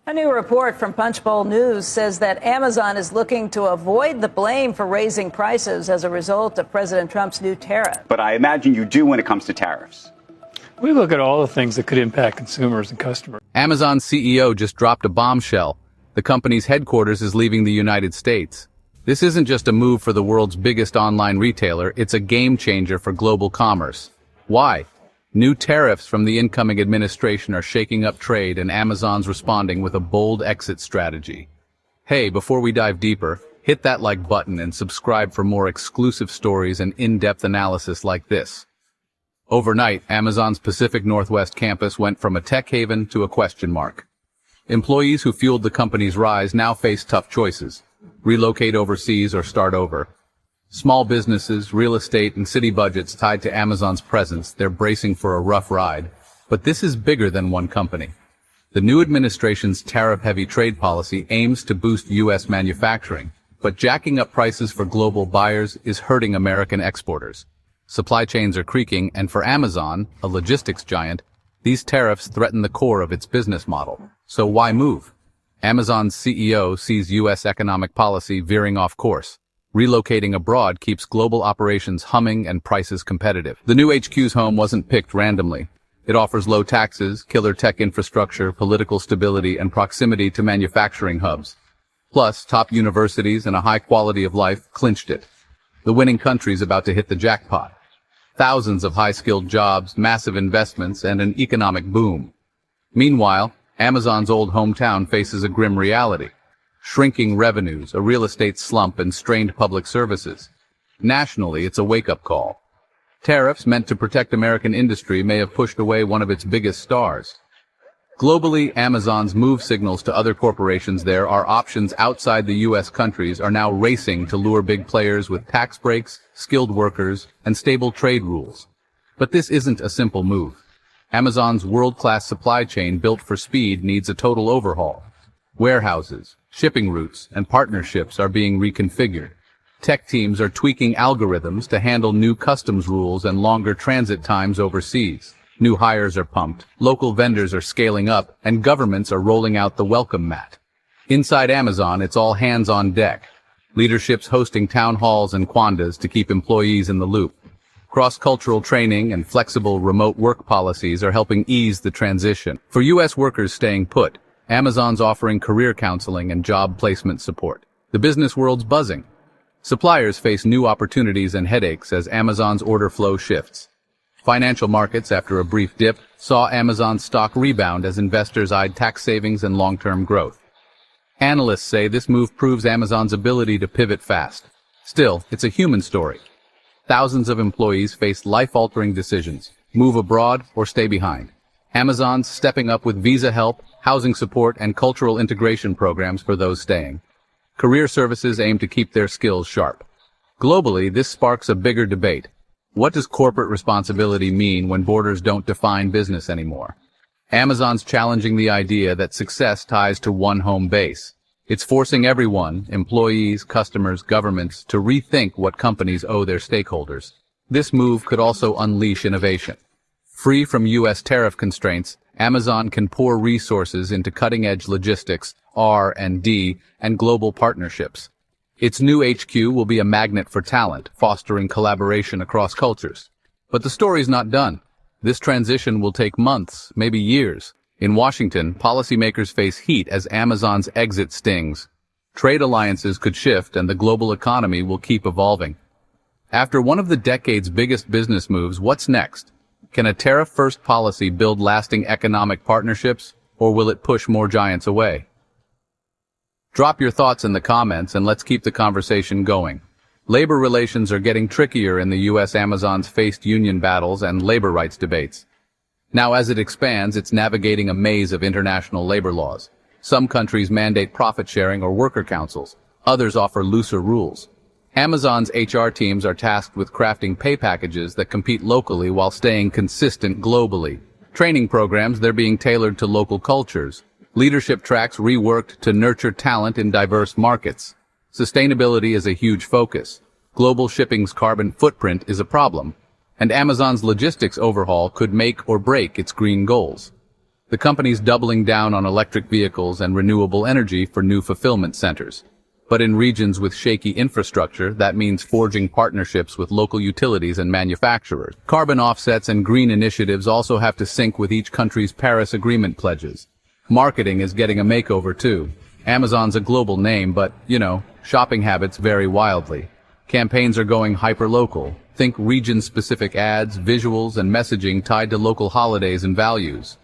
A new report from Punchbowl News says that Amazon is looking to avoid the blame for raising prices as a result of President Trump's new tariff. But I imagine you do when it comes to tariffs. We look at all the things that could impact consumers and customers. Amazon's CEO just dropped a bombshell. The company's headquarters is leaving the United States. This isn't just a move for the world's biggest online retailer, it's a game changer for global commerce. Why? New tariffs from the incoming administration are shaking up trade, and Amazon's responding with a bold exit strategy. Hey, before we dive deeper, hit that like button and subscribe for more exclusive stories and in-depth analysis like this. Overnight, Amazon's Pacific Northwest campus went from a tech haven to a question mark. Employees who fueled the company's rise now face tough choices: relocate overseas or start over. Small businesses, real estate, and city budgets tied to Amazon's presence, they're bracing for a rough ride. But this is bigger than one company. The new administration's tariff-heavy trade policy aims to boost U.S. manufacturing, but jacking up prices for global buyers is hurting American exporters. Supply chains are creaking, and for Amazon, a logistics giant, these tariffs threaten the core of its business model. So why move? Amazon's CEO sees U.S. economic policy veering off course. Relocating abroad keeps global operations humming and prices competitive. The new HQ's home wasn't picked randomly. It offers low taxes, killer tech infrastructure, political stability, and proximity to manufacturing hubs. Plus, top universities and a high quality of life clinched it. The winning country's about to hit the jackpot. Thousands of high-skilled jobs, massive investments, and an economic boom. Meanwhile, Amazon's old hometown faces a grim reality. Shrinking revenues, a real estate slump, and strained public services. Nationally, it's a wake-up call. Tariffs meant to protect American industry may have pushed away one of its biggest stars. Globally, Amazon's move signals to other corporations there are options outside the U.S. countries are now racing to lure big players with tax breaks, skilled workers, and stable trade rules. But this isn't a simple move. Amazon's world-class supply chain built for speed needs a total overhaul. Warehouses, shipping routes, and partnerships are being reconfigured. Tech teams are tweaking algorithms to handle new customs rules and longer transit times overseas. New hires are pumped, local vendors are scaling up, and governments are rolling out the welcome mat. Inside Amazon, it's all hands on deck. Leadership's hosting town halls and quandas to keep employees in the loop. Cross-cultural training and flexible remote work policies are helping ease the transition. For U.S. workers staying put, Amazon's offering career counseling and job placement support. The business world's buzzing. Suppliers face new opportunities and headaches as Amazon's order flow shifts. Financial markets, after a brief dip, saw Amazon's stock rebound as investors eyed tax savings and long-term growth. Analysts say this move proves Amazon's ability to pivot fast. Still, it's a human story. Thousands of employees face life-altering decisions: move abroad or stay behind. Amazon's stepping up with visa help, housing support, and cultural integration programs for those staying. Career services aim to keep their skills sharp. Globally, this sparks a bigger debate. What does corporate responsibility mean when borders don't define business anymore? Amazon's challenging the idea that success ties to one home base. It's forcing everyone, employees, customers, governments, to rethink what companies owe their stakeholders. This move could also unleash innovation. Free from U.S. tariff constraints, Amazon can pour resources into cutting-edge logistics, R&D, and global partnerships. Its new HQ will be a magnet for talent, fostering collaboration across cultures. But the story's not done. This transition will take months, maybe years. In Washington, policymakers face heat as Amazon's exit stings. Trade alliances could shift, and the global economy will keep evolving. After one of the decade's biggest business moves, what's next? Can a tariff-first policy build lasting economic partnerships, or will it push more giants away? Drop your thoughts in the comments and let's keep the conversation going. Labor relations are getting trickier in the U.S. Amazon's faced union battles and labor rights debates. Now, as it expands, it's navigating a maze of international labor laws. Some countries mandate profit sharing or worker councils. Others offer looser rules. Amazon's HR teams are tasked with crafting pay packages that compete locally while staying consistent globally. Training programs, they're being tailored to local cultures. Leadership tracks reworked to nurture talent in diverse markets. Sustainability is a huge focus. Global shipping's carbon footprint is a problem, and Amazon's logistics overhaul could make or break its green goals. The company's doubling down on electric vehicles and renewable energy for new fulfillment centers. But in regions with shaky infrastructure, that means forging partnerships with local utilities and manufacturers. Carbon offsets and green initiatives also have to sync with each country's Paris Agreement pledges. Marketing is getting a makeover too. Amazon's a global name, but, shopping habits vary wildly. Campaigns are going hyper-local. Think region-specific ads, visuals, and messaging tied to local holidays and values.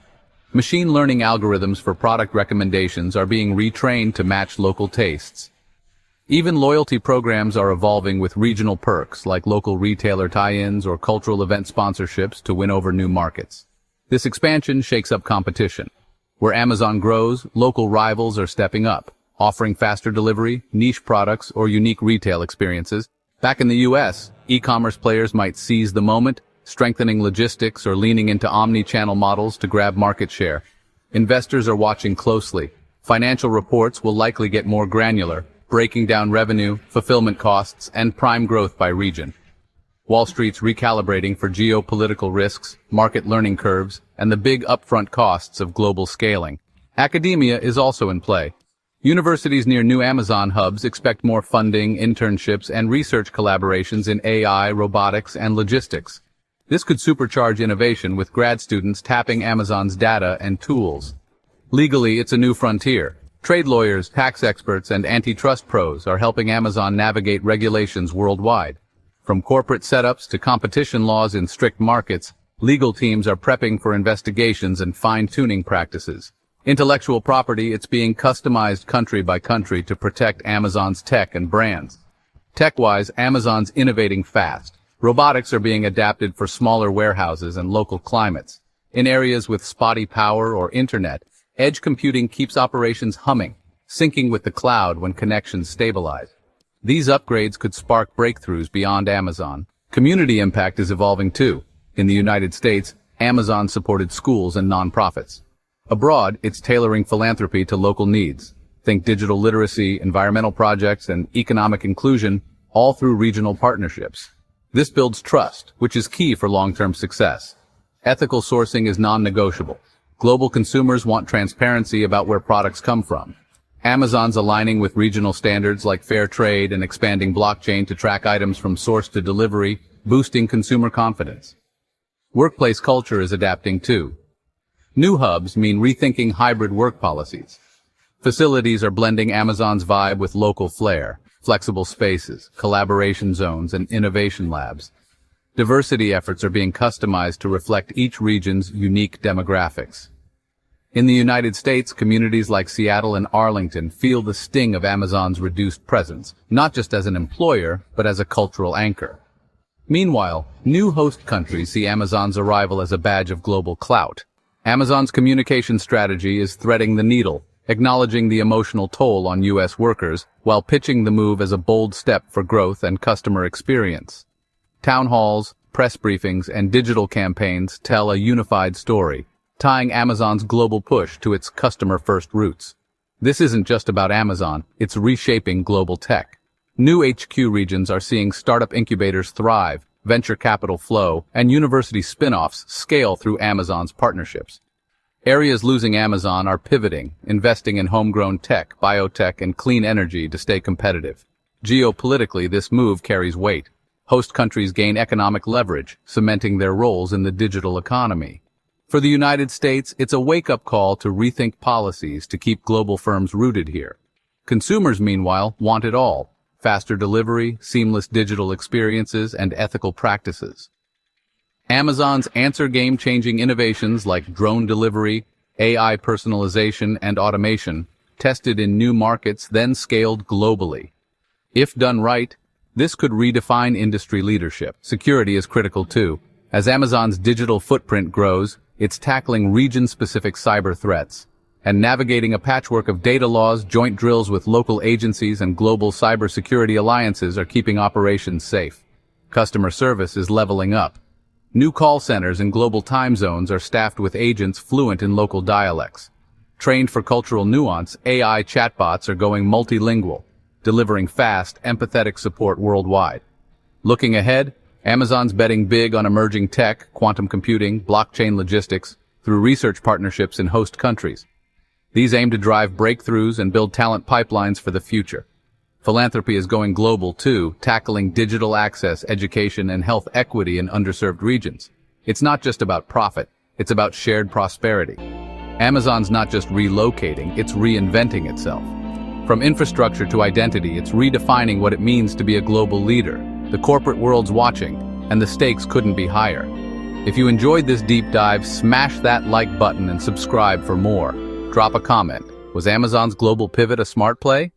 Machine learning algorithms for product recommendations are being retrained to match local tastes. Even loyalty programs are evolving with regional perks like local retailer tie-ins or cultural event sponsorships to win over new markets. This expansion shakes up competition. Where Amazon grows, local rivals are stepping up, offering faster delivery, niche products, or unique retail experiences. Back in the US, e-commerce players might seize the moment, strengthening logistics or leaning into omni-channel models to grab market share. Investors are watching closely. Financial reports will likely get more granular, breaking down revenue, fulfillment costs, and prime growth by region. Wall Street's recalibrating for geopolitical risks, market learning curves, and the big upfront costs of global scaling. Academia is also in play. Universities near new Amazon hubs expect more funding, internships, and research collaborations in AI, robotics, and logistics. This could supercharge innovation with grad students tapping Amazon's data and tools. Legally, it's a new frontier. Trade lawyers, tax experts, and antitrust pros are helping Amazon navigate regulations worldwide. From corporate setups to competition laws in strict markets, legal teams are prepping for investigations and fine-tuning practices. Intellectual property, it's being customized country by country to protect Amazon's tech and brands. Tech-wise, Amazon's innovating fast. Robotics are being adapted for smaller warehouses and local climates. In areas with spotty power or internet, edge computing keeps operations humming, syncing with the cloud when connections stabilize. These upgrades could spark breakthroughs beyond Amazon. Community impact is evolving too. In the United States, Amazon supported schools and nonprofits. Abroad, it's tailoring philanthropy to local needs. Think digital literacy, environmental projects, and economic inclusion, all through regional partnerships. This builds trust, which is key for long-term success. Ethical sourcing is non-negotiable. Global consumers want transparency about where products come from. Amazon's aligning with regional standards like fair trade and expanding blockchain to track items from source to delivery, boosting consumer confidence. Workplace culture is adapting too. New hubs mean rethinking hybrid work policies. Facilities are blending Amazon's vibe with local flair, flexible spaces, collaboration zones, and innovation labs. Diversity efforts are being customized to reflect each region's unique demographics. In the United States, communities like Seattle and Arlington feel the sting of Amazon's reduced presence, not just as an employer, but as a cultural anchor. Meanwhile, new host countries see Amazon's arrival as a badge of global clout. Amazon's communication strategy is threading the needle, acknowledging the emotional toll on U.S. workers, while pitching the move as a bold step for growth and customer experience. Town halls, press briefings, and digital campaigns tell a unified story, tying Amazon's global push to its customer-first roots. This isn't just about Amazon, it's reshaping global tech. New HQ regions are seeing startup incubators thrive, venture capital flow, and university spin-offs scale through Amazon's partnerships. Areas losing Amazon are pivoting, investing in homegrown tech, biotech, and clean energy to stay competitive. Geopolitically, this move carries weight. Host countries gain economic leverage, cementing their roles in the digital economy. For the United States, it's a wake-up call to rethink policies to keep global firms rooted here. Consumers, meanwhile, want it all: faster delivery, seamless digital experiences, and ethical practices. Amazon's answer game-changing innovations like drone delivery, AI personalization, and automation, tested in new markets, then scaled globally. If done right, this could redefine industry leadership. Security is critical too. As Amazon's digital footprint grows, it's tackling region-specific cyber threats and navigating a patchwork of data laws. Joint drills with local agencies and global cybersecurity alliances are keeping operations safe. Customer service is leveling up. New call centers in global time zones are staffed with agents fluent in local dialects. Trained for cultural nuance, AI chatbots are going multilingual, delivering fast, empathetic support worldwide. Looking ahead, Amazon's betting big on emerging tech, quantum computing, blockchain logistics, through research partnerships in host countries. These aim to drive breakthroughs and build talent pipelines for the future. Philanthropy is going global too, tackling digital access, education, and health equity in underserved regions. It's not just about profit, it's about shared prosperity. Amazon's not just relocating, it's reinventing itself. From infrastructure to identity, it's redefining what it means to be a global leader. The corporate world's watching, and the stakes couldn't be higher. If you enjoyed this deep dive, smash that like button and subscribe for more. Drop a comment. Was Amazon's global pivot a smart play?